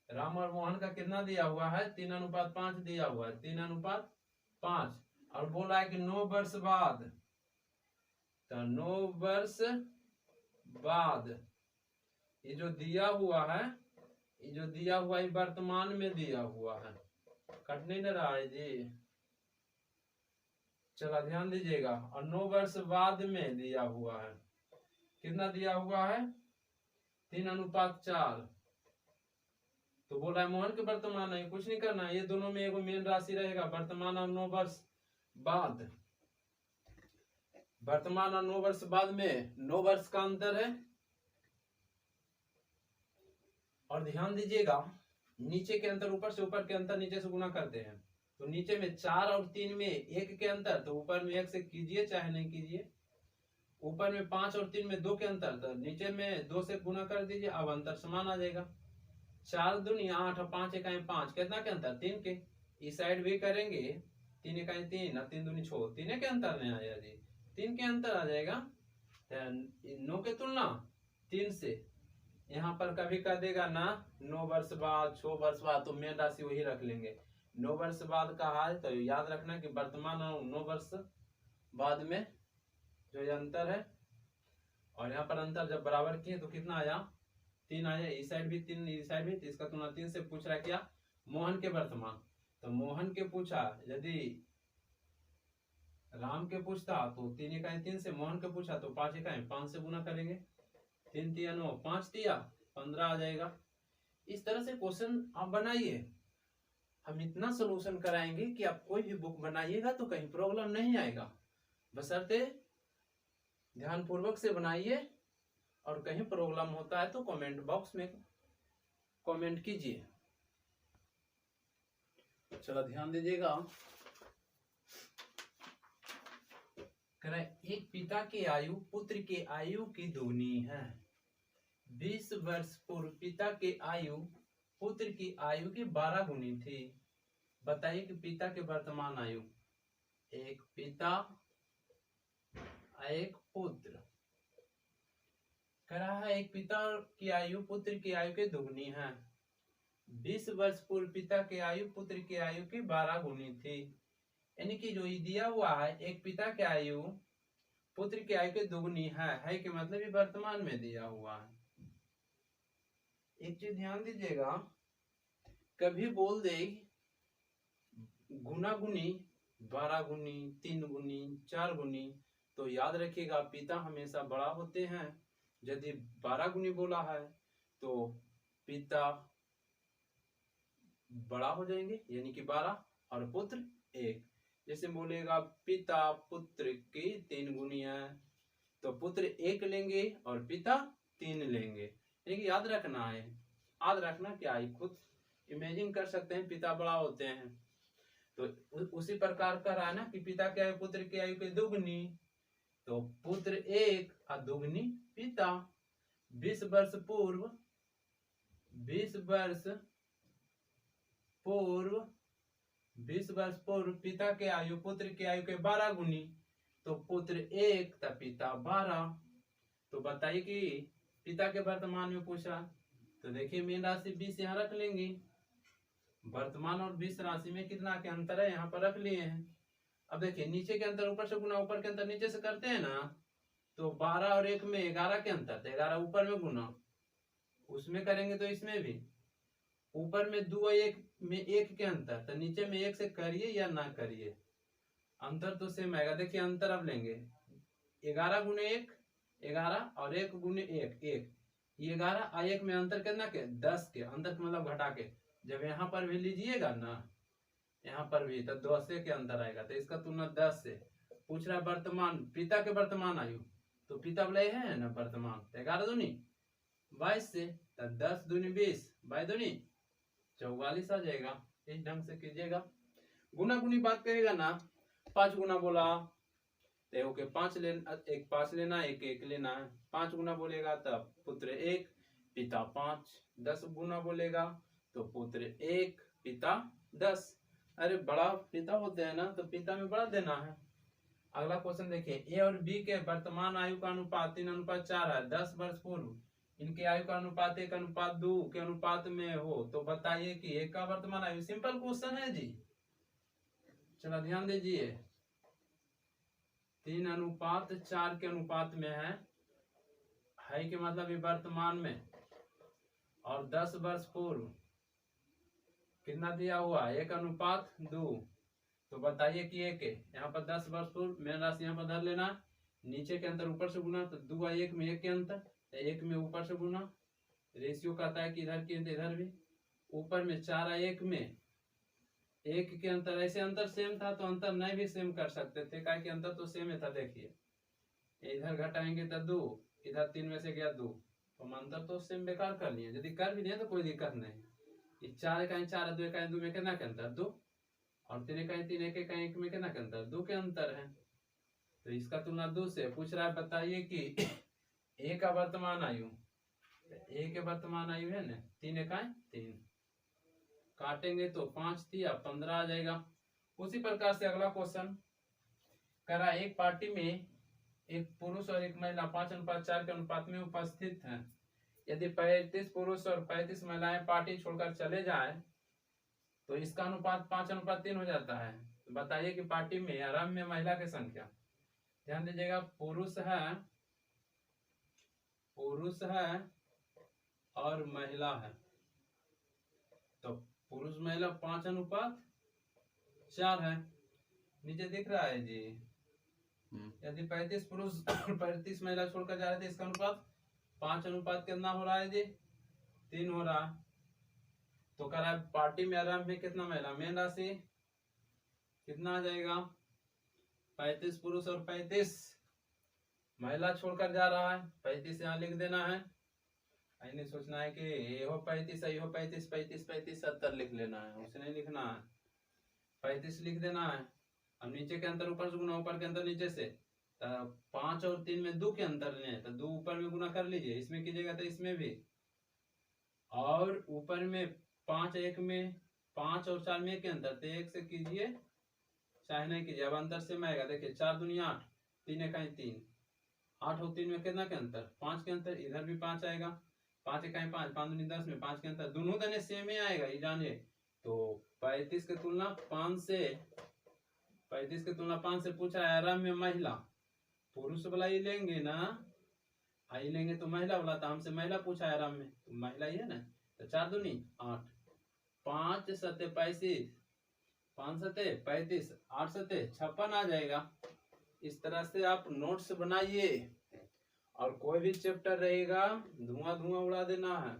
राम और मोहन का कितना दिया हुआ है, 3:5 दिया हुआ है, 3:5, और बोल रहा है कि 9 वर्ष बाद, तो 9 वर्ष बाद ये जो दिया हुआ है, ये जो दिया हुआ है वर्तमान में दिया हुआ है, कट नहीं रहा है जी, चला ध्यान दीजिएगा, और 9 वर्ष बाद में दिया हुआ है, कितना दिया हुआ है, 3:4, तो बोला है मोहन के वर्तमान है, कुछ नहीं करना, ये दोनों में एगो मेन राशि रहेगा, वर्तमान और 9 वर्ष बाद, वर्तमान और 9 वर्ष बाद में 9 वर्ष का अंतर है। और ध्यान दीजिएगा, नीचे के अंतर ऊपर से, ऊपर के अंतर नीचे से गुना करते हैं, तो नीचे में 4 और 3 में 1 के अंतर, तो ऊपर में 1 से कीजिए चाहे नहीं कीजिए, ऊपर में 5 और 3 में 2 के अंतर, तो नीचे में 2 से गुना कर दीजिए, अब अंतर समान आ जाएगा, 4 दूनी 8 और 5 इकाई 5, कितना के अंतर, 3 के, इस साइड भी करेंगे 3 इकाई 3 और 3 दूनी 6, 3 के अंतर नहीं आया जी, 3 के अंतर आ जाएगा, 9 के तुलना 3 से, यहाँ पर कभी कह देगा ना 9 वर्ष बाद 6 वर्ष बाद, तो मेन राशि वही रख लेंगे, 9 वर्ष बाद का है, तो याद रखना कि वर्तमान और 9 वर्ष बाद में जो ये अंतर है, और यहाँ पर अंतर जब बराबर किए तो कितना आया, 3 आया, इस साइड भी 3, इस साइड भी, तो इसका तुलना 3 से। पूछ रहा है क्या, मोहन के वर्तमान, तो मोहन के पूछा, यदि राम के पूछता तो 3 इकाई 3 से, मोहन के पूछा तो 5 इकाई 5 से गुना करेंगे, 3 तिया 9, 5 तिया 15 आ जाएगा। इस तरह से क्वेश्चन आप बनाइए, हम इतना सोल्यूशन कराएंगे कि आप कोई भी बुक बनाइएगा तो कहीं प्रॉब्लम नहीं आएगा, बशर्ते ध्यान पूर्वक से बनाइए, और कहीं प्रॉब्लम होता है तो कमेंट बॉक्स में कमेंट कीजिए। चलो ध्यान दीजिएगा, एक पिता की आयु पुत्र की आयु की दुगनी है, 20 वर्ष पूर्व पिता की आयु पुत्र की आयु की 12 गुनी थी, बताइए कि पिता के वर्तमान आयु, एक पिता एक पुत्र, कह रहा है एक पिता की आयु पुत्र की आयु के दुगनी है, 20 वर्ष पूर्व पिता की आयु पुत्र की आयु की 12 गुनी थी, यानी कि जो ये दिया हुआ है एक पिता की आयु पुत्र की आयु के दुगनी है कि मतलब ये वर्तमान में दिया हुआ है। एक चीज ध्यान दीजिएगा, कभी बोल दे गुना गुनी 12 गुनी 3 गुनी 4 गुनी, तो याद रखिएगा पिता हमेशा बड़ा होते हैं, यदि 12 गुनी बोला है तो पिता बड़ा हो जाएंगे, यानी कि 12, और पुत्र 1, जैसे बोलेगा पिता पुत्र की 3 गुनी है, तो पुत्र 1 लेंगे और पिता 3 लेंगे, यानी कि याद रखना है, याद रखना क्या है, खुद इमेजिन कर सकते हैं पिता बड़ा होते हैं, तो उसी प्रकार का रहा ना कि पिता की आयु पुत्र की आयु के दुगनी, तो पुत्र 1 और दुगनी पिता, 20 वर्ष पूर्व 20 वर्ष पूर्व पिता के आयु पुत्र की आयु के 12 गुनी, तो पुत्र 1 तथा पिता 12, तो बताइए कि पिता के वर्तमान में पूछा, तो देखिए मेन राशि 20 यहाँ रख लेंगे, वर्तमान और 20 राशि में कितना के अंतर है यहाँ पर रख लिए हैं। अब देखिए नीचे के अंतर ऊपर से गुना, ऊपर के अंतर नीचे से करते हैं ना, तो 12 और 1 में 11 के अंतर, तो 11 ऊपर में गुना, उसमें करेंगे तो इसमें भी। ऊपर में 2 और 1 में 1 के अंतर, तो नीचे में 1 से करिए या ना करिए, अंतर तो सेम आएगा। देखिए अंतर अब लेंगे, 11 गुने 1 11 और 1 गुने 1 1, ये 11 और 1 में अंतर कितना के 10 के, अंतर मतलब घटा के। जब यहाँ पर भी लीजिएगा ना, यहाँ पर भी, तो 10 के अंतर आएगा, तो इसका तुलना 10 से। पूछ रहा वर्तमान, पिता के वर्तमान आयु, तो पिता बोले है ना वर्तमान, तो 11 दूनी 22 से, तो 10 दूनी 20, 22 दूनी 44 आ जाएगा। इस ढंग से कीजिएगा। गुना गुनी बात करेगा ना, 5 गुना बोला तो के 5 लेना, एक 5 लेना, एक 1 लेना है। 5 गुना बोलेगा तब पुत्र 1 पिता 5, 10 गुना बोलेगा तो पुत्र 1 पिता 10। अरे बड़ा पिता होते हैं ना, तो पिता में बड़ा देना है। अगला क्वेश्चन देखिए, ए और बी के वर्तमान आयु का अनुपात 3:4 है। 10 वर्ष पूर्व इनके आयु का अनुपात 1:2 के अनुपात में हो तो बताइए कि एक का वर्तमान आयु। सिंपल क्वेश्चन है जी, चलो ध्यान दीजिए। 3:4 के अनुपात में है कि मतलब ये वर्तमान में, और 10 वर्ष पूर्व कितना दिया हुआ 1:2, तो बताइए कि एक है। यहाँ पर 10 वर्ष पूर्व मेन राशि यहाँ पर धर लेना, नीचे के अंतर ऊपर से गुना, तो 2 और 1 में 1 के अंतर, 1 में ऊपर से गुना, रेशियो कहता है कि इधर की इधर भी, ऊपर में 4 और 1 में 1 के अंतर। ऐसे अंतर सेम था तो अंतर नहीं भी सेम कर सकते थे, क्या कि अंतर तो सेम ही था। देखिए इधर घटाएंगे तो 2, इधर 3 में से गया 2, तो अंतर तो सेम बेकार कर लिए। यदि कर भी दिए तो कोई दिक्कत नहीं। 4 का 4 2 का 2 में कितना के अंतर 2, और 3 का 3 1 का 1 में कितना के अंतर 2 के अंतर है, तो इसका तुलना 2 से। पूछ रहा है बताइए कि ए का वर्तमान आयु, ए के वर्तमान आयु है ना 3 1 3, काटेंगे तो 5 3 15 आ जाएगा। उसी प्रकार से अगला क्वेश्चन करा, एक पार्टी में एक पुरुष और एक महिला 5:4 के अनुपात में उपस्थित हैं। यदि 35 पुरुष और 35 महिलाएं पार्टी छोड़कर चले जाएं तो इसका अनुपात 5:3 हो जाता है। तो बताइए कि पार्टी में आरंभ में महिला की संख्या, ध्यान दीजिएगा, पुरुष है और महिला है, तो पुरुष महिला 5:4 है, नीचे दिख रहा है जी। यदि 35 पुरुष 35 महिला छोड़कर जा रहे थे, इसका अनुपात 5 कितना हो रहा है जी 3 हो रहा है। तो कह रहा है पार्टी में आरंभ में कितना महिला, मेन राशि कितना आ जाएगा 35 पुरुष और 35 महिला छोड़कर जा रहा है। 35 यहाँ लिख देना है, नहीं सोचना है कि ये हो 35 हो 35 35 35 70 लिख लेना है, उसे नहीं लिखना है, 35 लिख देना है। अब नीचे के अंतर ऊपर से गुना, ऊपर के अंतर नीचे से, 5 और 3 में 2 के अंतर लें, तो 2 ऊपर में गुना कर लीजिए, इसमें कीजिएगा तो इसमें भी, और ऊपर में 5 1 में 5 और 4 में के अंतर, तो 1 से कीजिए चाहे नहीं कीजिए। अब अंतर से में आएगा, देखिए 4 दूनी 8, 3 1 3, 8 और 3 में कितना के अंतर 5 के अंतर, इधर भी 5 आएगा, 5 1 5, 5 दूनी 10 में 5 के अंतर, दोनों दने सेम ही आएगा ये जानिए। तो 35 की तुलना 5 से, 35 की तुलना 5 से पूछा है आराम में महिला, पुरुष वाला ही लेंगे ना, आई लेंगे तो महिला वाला, तो हमसे महिला पूछा है आराम में, तो महिला ही है ना, तो 4 दूनी 8, 5 7 35, 5 7 35, 8 7 56 आ जाएगा। इस तरह से आप नोट्स बनाइए, और कोई भी चैप्टर रहेगा धुआं धुआं उड़ा देना है।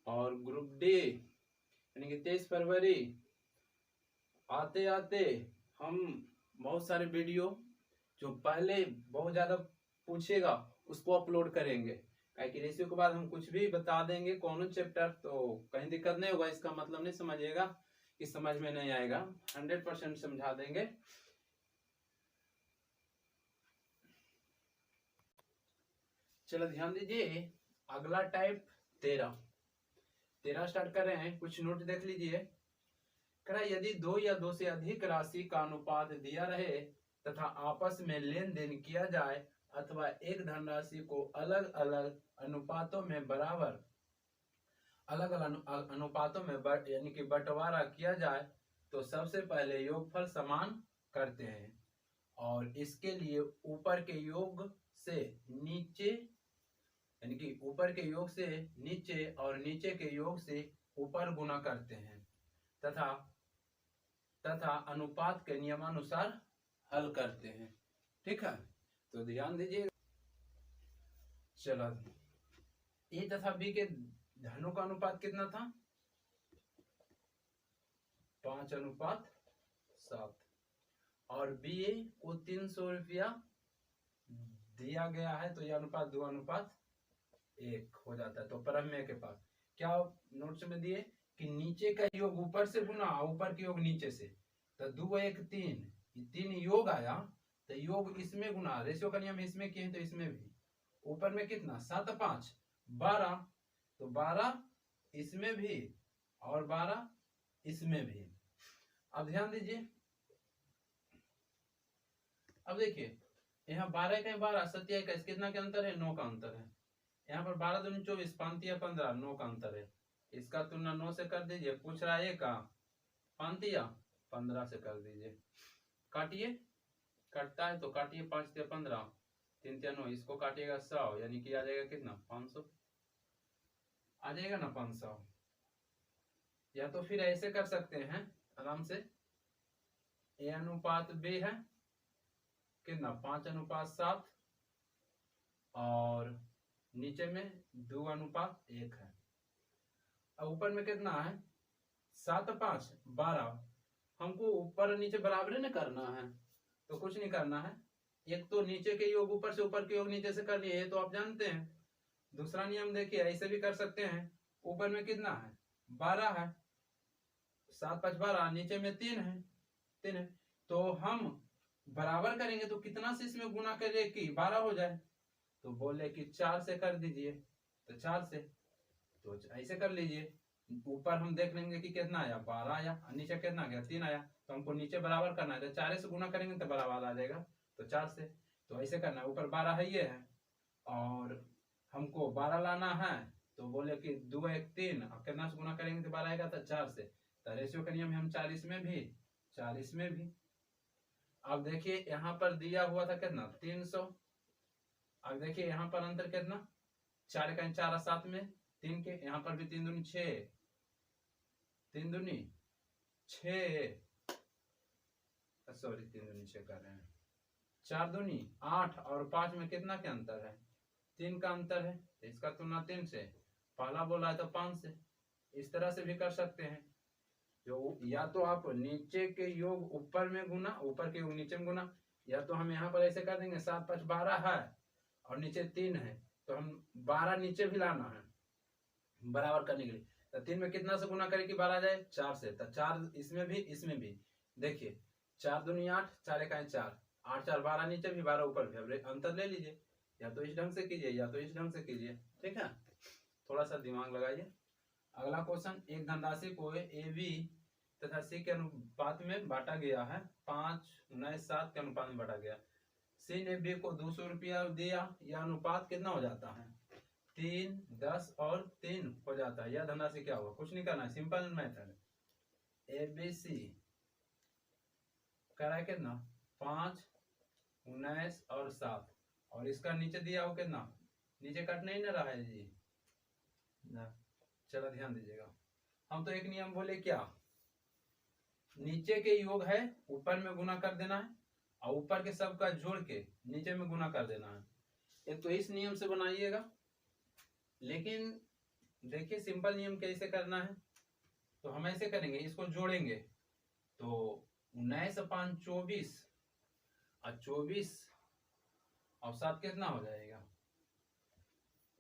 और ग्रुप डी यानी कि 23 फरवरी आते आते हम बहुत सारे वीडियो जो पहले बहुत ज्यादा पूछेगा उसको अपलोड करेंगे, क्योंकि रेशियो के बाद हम कुछ भी बता देंगे कौन चैप्टर, तो कहीं दिक्कत नहीं होगा। इसका मतलब नहीं समझिएगा कि समझ में नहीं आएगा, 100% समझा देंगे। चलो ध्यान दीजिए, अगला टाइप 13 स्टार्ट कर रहे हैं। कुछ नोट देख लीजिए। कह रहा यदि 2 या 2 से अधिक राशि का अनुपात दिया रहे तथा आपस में लेन देन किया जाए अथवा एक धनराशि को अलग अलग अनुपातों में बराबर अलग अलग अनुपातों में यानी कि बंटवारा किया जाए तो सबसे पहले योगफल समान करते हैं, और इसके लिए ऊपर के योग से नीचे यानी कि ऊपर के योग से नीचे और नीचे के योग से ऊपर गुना करते हैं तथा तथा अनुपात के नियमानुसार हल करते हैं। ठीक है, तो ध्यान दीजिए। चलो, ए तथा बी के धनों का अनुपात कितना था? 5:7 और बी को 300 रुपया दिया गया है, तो यह अनुपात 2:1 हो जाता है। तो प्रमेय के पास क्या नोट्स में दिए कि नीचे का योग ऊपर से गुना ऊपर के योग नीचे से, तो 2:1 3 योग आया, तो योग इसमें गुना, रेशियो का नियम इसमें किए तो इसमें भी। ऊपर में कितना? 7×5 12, तो 12 इसमें भी और 12 इसमें भी। अब ध्यान दीजिए, अब देखिए यहाँ 12 का 12 7 का कितना के अंतर है? 9 का अंतर है। यहाँ पर 12 दूनी 24 5 15 9 का अंतर है। इसका तुलना 9 से कर दीजिए। पूछ रहा है का 5 15 से कर दीजिए। काटिए, कटता है तो काटिए। 5 15 3 9, इसको काटिएगा 100, यानी कि आ जाएगा कितना? 500 आ जाएगा ना, 500। या तो फिर ऐसे कर सकते हैं आराम से, ए अनुपात बी है कितना? 5:7 और नीचे में 2:1 है। अब ऊपर में कितना है? 7×5 12। हमको ऊपर नीचे बराबर न करना है, तो कुछ नहीं करना है। एक तो नीचे के योग ऊपर से, ऊपर के योग नीचे से कर लिए, ये तो आप जानते हैं। दूसरा नियम देखिए, ऐसे भी कर सकते हैं। ऊपर में कितना है? 12 है, 7×5 12, नीचे में 3 है, तो हम बराबर करेंगे तो कितना से इसमें गुना करें कि 12 हो जाए? तो बोले कि 4 से कर दीजिए, तो 4 से, तो ऐसे कर लीजिए। ऊपर हम देख लेंगे कि कितना आया? 12 आया, नीचे कितना गया? 3 आया, तो हमको नीचे बराबर करना है, तो 4 से गुना करेंगे तो बराबर आ जाएगा, तो 4 से। तो ऐसे करना है, ऊपर 12 है ये है और हमको 12 लाना है, तो बोले कि 2×1 और कितना से गुना करेंगे तो 12 आएगा, तो 4 से। तो रेशियो का नियम हम 40 में भी 40 में भी। अब देखिए यहाँ पर दिया हुआ था कितना? 300। अब देखिए यहाँ पर अंतर कितना? 4 का 4 7 में 3 के, यहाँ पर भी 3 दूनी 6, 3 दूनी 6, सॉरी 3 दूनी 6 कर रहे हैं, 4 दूनी 8 और 5 में कितना के अंतर है? 3 का अंतर है, इसका तुलना 3 से, पहला बोला है तो 5 से। इस तरह से भी कर सकते हैं। जो या तो आप नीचे के योग ऊपर में गुना, ऊपर के योग नीचे में गुना, या तो हम यहाँ पर ऐसे कर देंगे 7×5 12 है और नीचे 3 है, तो हम 12 नीचे भी लाना है बराबर करने के लिए। तो 3 में कितना से गुना करें कि 12 आ जाए? 4 से। तो 4 इसमें भी इसमें भी। देखिए 4 दूनी 8, 4 का 4, 8 4 12 नीचे भी 12 ऊपर भी। अब अंतर ले लीजिए, या तो इस ढंग से कीजिए या तो इस ढंग से कीजिए। ठीक है, थोड़ा सा दिमाग लगाइए। अगला क्वेश्चन, एक धनराशि को ए बी तथा सी के अनुपात में बांटा गया है। 5:7 के अनुपात में बांटा गया। सी ने बी को 200 रुपया दिया, यह अनुपात कितना हो जाता है? 3 10 और 3 हो जाता है। यह धनराशि क्या होगा? कुछ नहीं करना है, simple method. A B C कह रहा है कितना? 5 19 और 7, और इसका नीचे दिया हो कितना? नीचे कट नहीं ना रहा है जी ना। चलो ध्यान दीजिएगा, हम तो एक नियम बोले क्या? नीचे के योग है ऊपर में गुना कर देना है और ऊपर के सब का जोड़ के नीचे में गुना कर देना है। एक तो इस नियम से बनाइएगा, लेकिन देखिए सिंपल नियम कैसे करना है। तो हम ऐसे करेंगे, इसको जोड़ेंगे तो 19×5 24 और 24 और 7 कितना हो जाएगा?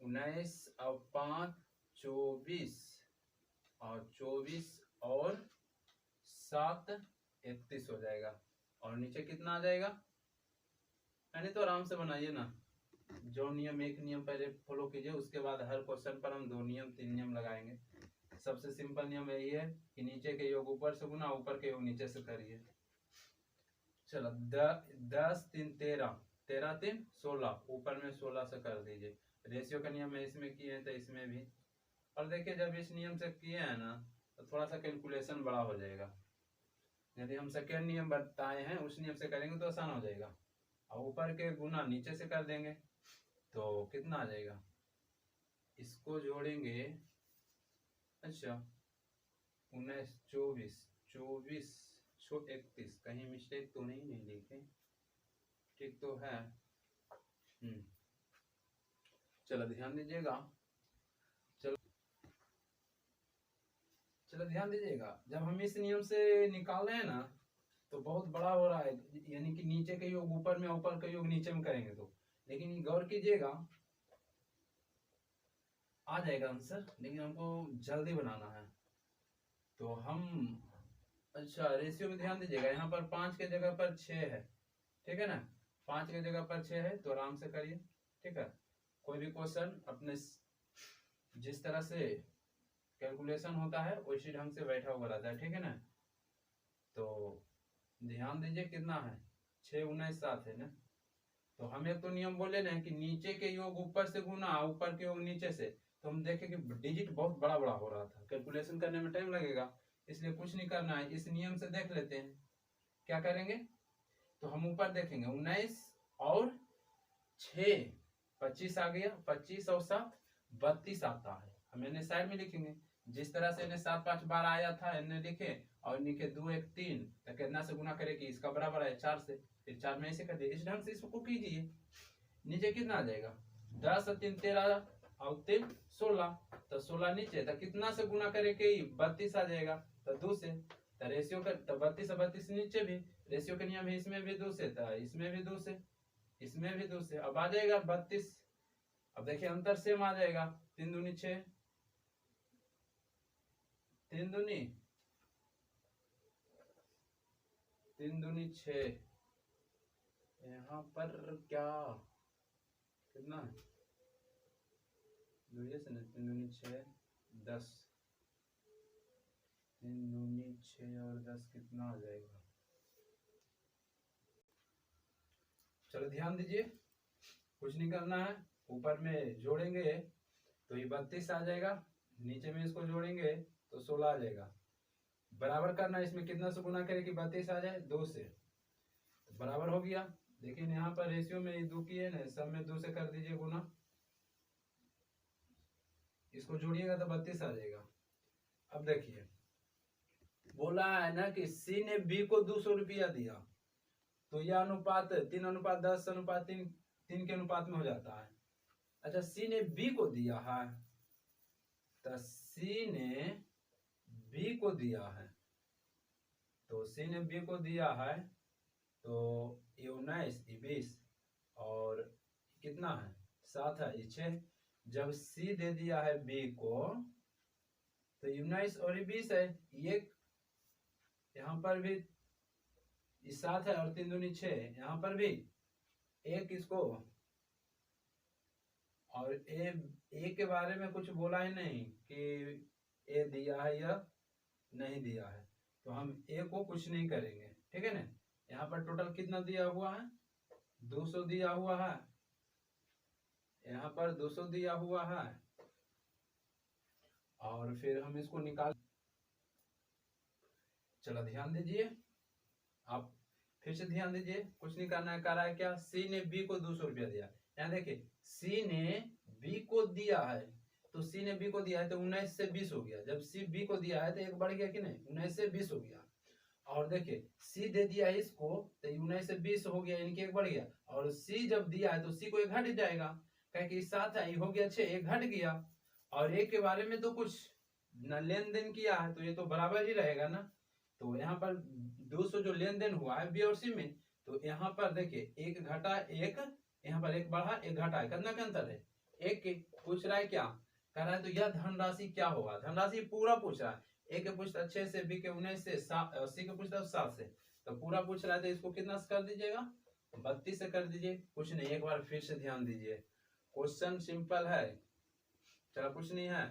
19×5 24 और 24 और 7 31 हो जाएगा। और नीचे कितना आ जाएगा? यानी तो आराम से बनाइए ना, जो नियम एक नियम पहले फॉलो कीजिए, उसके बाद हर क्वेश्चन पर हम 2 नियम 3 नियम लगाएंगे। सबसे सिंपल नियम यही है कि नीचे के योग ऊपर से गुना, ऊपर के योग नीचे से करिए। चलो 10 3 13, 13 3 16, ऊपर में 16 से कर दीजिए। रेशियो का नियम है, इसमें किए हैं तो इसमें भी। और देखिए जब इस नियम से किए हैं ना, तो थोड़ा सा कैलकुलेशन बड़ा हो जाएगा। यदि हम सेकेंड नियम बताए हैं उस नियम से करेंगे तो आसान हो जाएगा। और ऊपर के गुना नीचे से कर देंगे तो कितना आ जाएगा? इसको जोड़ेंगे, अच्छा 19 24 24 31, कहीं मिस्टेक तो नहीं लिखे, ठीक तो है। चलो ध्यान दीजिएगा, चलो ध्यान दीजिएगा, जब हम इस नियम से निकाल रहे हैं ना तो बहुत बड़ा हो रहा है, यानी कि नीचे का योग ऊपर में, ऊपर का योग नीचे में करेंगे तो, लेकिन गौर कीजिएगा आ जाएगा आंसर, लेकिन हमको जल्दी बनाना है तो हम, अच्छा रेशियो में ध्यान दीजिएगा, यहाँ पर 5 के जगह पर 6 है, ठीक है ना, 5 के जगह पर 6 है तो आराम से करिए, ठीक है। कोई भी क्वेश्चन अपने जिस तरह से कैलकुलेशन होता है उसी ढंग से बैठा हुआ रहता है, ठीक है ना। तो ध्यान दीजिए कितना है, 6 19 7 है ना, तो हम एक तो नियम बोले ना कि नीचे के योग ऊपर से गुना ऊपर के योग नीचे से, तो हम देखें कि डिजिट बहुत बड़ा बड़ा हो रहा था, कैलकुलेशन करने में टाइम लगेगा, इसलिए कुछ नहीं करना है, इस नियम से देख लेते हैं क्या करेंगे। तो हम ऊपर देखेंगे 19 और 6 25 आ गया, 25 और 7 32 आता है, हम इन्हें साइड में लिखेंगे, जिस तरह से इन्हें 7 5 12 आया था इन्हें लिखे, और लिखे 2 1 3, तो कितना से गुना करे कि इसका बराबर है 4 से, फिर 4 में ऐसे कर दिए, इस ढंग से इसको कीजिए। नीचे कितना आ जाएगा, 10 और 3 13 और 3 16, तो 16 नीचे, तो कितना से गुना करे कि 32 आ जाएगा, तो 2 से, तो रेशियो का तो 32 और 32 नीचे भी रेशियो का नियम है, इसमें भी 2 से, तो इसमें भी 2 से, इसमें भी 2 से, अब आ जाएगा 32। अब देखिए अंतर सेम आ जाएगा, 3 दूनी 6, 3 दूनी 6, यहाँ पर क्या कितना है, दूरी से ना, 3 दूनी 6 10, 3 दूनी 6 और 10 कितना आ जाएगा, चलो ध्यान दीजिए, कुछ नहीं करना है, ऊपर में जोड़ेंगे तो ये 32 आ जाएगा, नीचे में इसको जोड़ेंगे तो 16 आ जाएगा, बराबर करना है, इसमें कितना से गुना करें कि 32 आ जाए, 2 से, तो बराबर हो गया। लेकिन यहाँ पर रेशियो में 2 की है ना, सब में 2 से कर दीजिए गुना, इसको जोड़िएगा तो 32 आ जाएगा। अब देखिए बोला है ना कि सी ने बी को 200 रुपया दिया, तो यह अनुपात 3:10:3 3 के अनुपात में हो जाता है। अच्छा सी ने बी को दिया है, तो सी ने बी को दिया है, तो सी ने बी को दिया है, तो 19 20 और कितना है 7 है 6, जब सी दे दिया है बी को तो 19 और 20 है, ये यहाँ पर भी 7 है और 3 दूनी 6, यहाँ पर भी एक इसको, और ए के बारे में कुछ बोला ही नहीं कि ए दिया है या नहीं दिया है, तो हम ए को कुछ नहीं करेंगे, ठीक है ना। यहाँ पर टोटल कितना दिया हुआ है, 200 दिया हुआ है, यहाँ पर 200 दिया हुआ है, और फिर हम इसको निकाल, चलो ध्यान दीजिए, आप फिर से ध्यान दीजिए, कुछ नहीं करना है, कर रहा है क्या, सी ने बी को 200 रुपया दिया, यहाँ देखिए सी ने बी को दिया है, तो सी ने बी को दिया है तो 19 से 20 हो गया, जब सी बी को दिया है तो एक बढ़ गया कि नहीं, 19 से 20 हो गया, और देखिए सी दे दिया है इसको तो 19 से 20 हो गया, यानी कि एक बढ़ गया, और सी जब दिया है तो सी को एक घट जाएगा, कहे कि 7 है हो गया 6, एक घट गया, और एक के बारे में तो कुछ न लेन देन किया है तो ये तो बराबर ही रहेगा ना, तो यहाँ पर 200 जो लेन देन हुआ है बी और सी में, तो यहाँ पर देखिए एक घटा एक, यहाँ पर एक बढ़ा एक घटा, कितना का अंतर है, एक के पूछ रहा है क्या कह रहा है, तो यह धनराशि क्या होगा, धनराशि पूरा पूछ रहा है, ए के पूछता 6 से, बी के 19 से, सी के पूछता 7 से, तो पूरा पूछ रहा है, तो इसको कितना से कर दीजिएगा, 32 से कर दीजिए, कुछ नहीं, एक बार फिर से ध्यान दीजिए, क्वेश्चन सिंपल है, चलो कुछ नहीं है,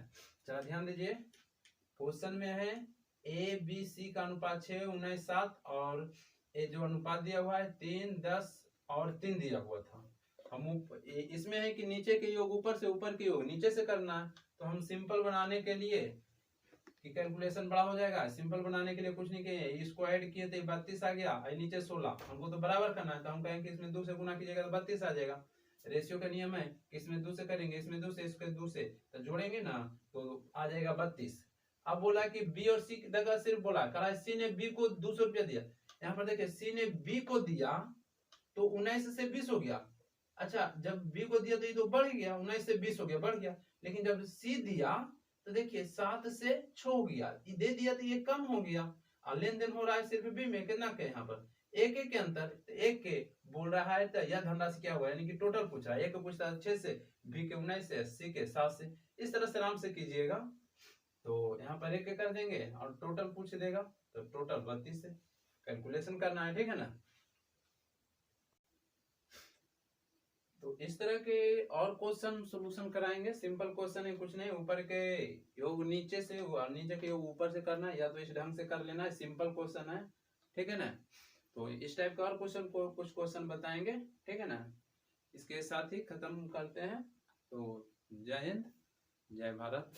चलो ध्यान दीजिए, क्वेश्चन में है ए बी सी का अनुपात 6 19 7, और ये जो अनुपात दिया हुआ है 3 10 और 3 दिया हुआ था, हम इसमें है कि नीचे के योग ऊपर से, ऊपर के योग नीचे से करना है, तो हम सिंपल बनाने के लिए कि कैलकुलेशन बड़ा हो जाएगा, सिंपल बनाने के लिए कुछ नहीं किए, इसको ऐड किए तो 32 आ गया, नीचे 16, हमको तो बराबर करना है, तो हम कहेंगे इसमें 2 से गुना कीजिएगा तो 32 आ जाएगा, रेशियो का नियम है कि इसमें 2 से करेंगे, इसमें 2 से, इसके 2 से, तो जोड़ेंगे ना तो आ जाएगा 32। अब बोला कि बी और सी की जगह सिर्फ बोला करा, सी ने बी को 200 रुपया दिया। यहाँ पर देखिए सी ने बी को दिया तो 19 से 20 हो गया। अच्छा, जब बी को दिया तो ये तो बढ़ गया, 19 से 20 हो गया, बढ़ गया। लेकिन जब सी दिया तो देखिए 7 से 6 हो गया, ये दे दिया तो ये कम हो गया। और लेन देन हो रहा है सिर्फ बी में, कितना के यहाँ पर एक के अंतर, तो एक के बोल रहा है, तो यह धनराशि क्या हुआ, यानी कि टोटल पूछ रहा है। एक पूछता है 6 से, बी के 19 से, सी के 7 से। इस तरह से आराम से कीजिएगा। तो यहाँ पर एक कर देंगे और टोटल पूछ देगा, तो टोटल 32 से कैलकुलेशन करना है, ठीक है ना। तो इस तरह के और क्वेश्चन सोल्यूशन कराएंगे। सिंपल क्वेश्चन है, कुछ नहीं, ऊपर के योग नीचे से, नीचे के योग ऊपर से करना है, या तो इस ढंग से कर लेना है, सिंपल क्वेश्चन है, ठीक है ना। तो इस टाइप का और क्वेश्चन को कुछ क्वेश्चन बताएंगे, ठीक है ना। इसके साथ ही खत्म करते हैं। तो जय हिंद, जय भारत।